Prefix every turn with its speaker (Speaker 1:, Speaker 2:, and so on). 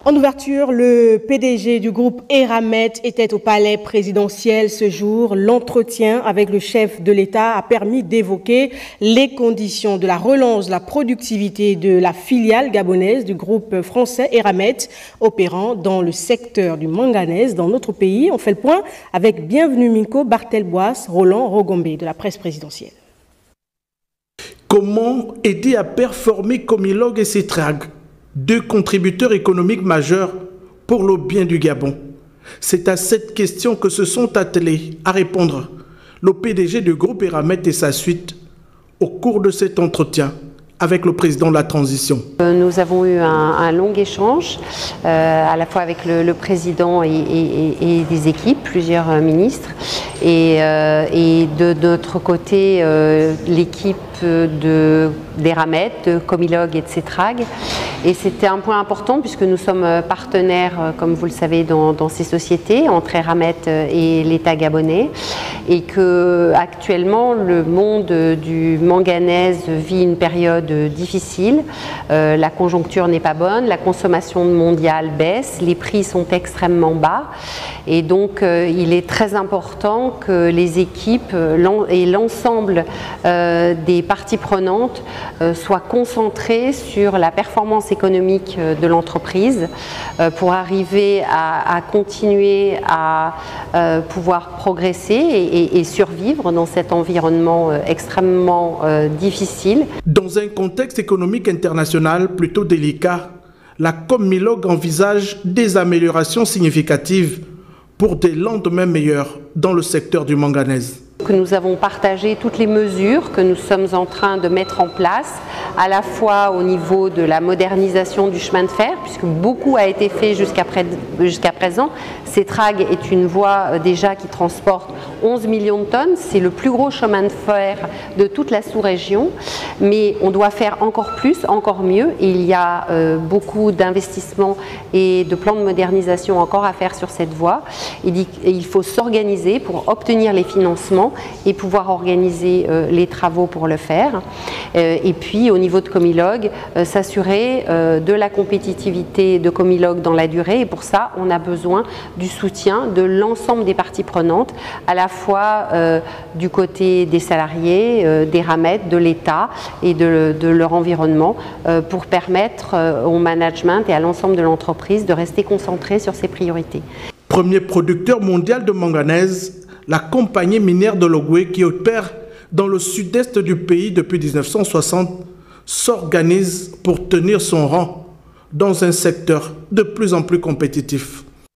Speaker 1: En ouverture, le PDG du groupe Eramet était au palais présidentiel ce jour. L'entretien avec le chef de l'État a permis d'évoquer les conditions de la relance de la productivité de la filiale gabonaise du groupe français Eramet, opérant dans le secteur du manganèse dans notre pays. On fait le point avec Bienvenue Minko, Bartel Boas, Roland Rogombe de la presse présidentielle.
Speaker 2: Comment aider à performer Comilog et Cetrag, deux contributeurs économiques majeurs pour le bien du Gabon? C'est à cette question que se sont attelés à répondre le PDG du groupe Eramet et sa suite au cours de cet entretien avec le président de la transition.
Speaker 3: Nous avons eu un long échange, à la fois avec le président et des équipes, plusieurs ministres, et de notre côté, l'équipe d'Eramet, de Comilog et de Cetrag. Et c'était un point important puisque nous sommes partenaires, comme vous le savez, dans ces sociétés, entre Eramet et l'État gabonais, et que actuellement le monde du manganèse vit une période difficile. La conjoncture n'est pas bonne, la consommation mondiale baisse, les prix sont extrêmement bas, et donc il est très important que les équipes et l'ensemble des parties prenantes soient concentrées sur la performance économique de l'entreprise pour arriver à continuer à pouvoir progresser et survivre dans cet environnement extrêmement difficile.
Speaker 2: Dans un contexte économique international plutôt délicat, la Comilog envisage des améliorations significatives pour des lendemains meilleurs dans le secteur du manganèse.
Speaker 3: Que nous avons partagé toutes les mesures que nous sommes en train de mettre en place, à la fois au niveau de la modernisation du chemin de fer, puisque beaucoup a été fait jusqu'à présent. Cetrag est une voie déjà qui transporte 11 millions de tonnes, c'est le plus gros chemin de fer de toute la sous-région, mais on doit faire encore plus, encore mieux, et il y a beaucoup d'investissements et de plans de modernisation encore à faire sur cette voie. Il faut s'organiser pour obtenir les financements et pouvoir organiser les travaux pour le faire. Et puis au niveau de Comilog, s'assurer de la compétitivité de Comilog dans la durée, et pour ça on a besoin du soutien de l'ensemble des parties prenantes, à la fois du côté des salariés, d'Eramet, de l'État et de leur environnement, pour permettre au management et à l'ensemble de l'entreprise de rester concentré sur ses priorités.
Speaker 2: Premier producteur mondial de manganèse, la compagnie minière de Logoué, qui opère dans le sud-est du pays depuis 1960, s'organise pour tenir son rang dans un secteur de plus en plus compétitif.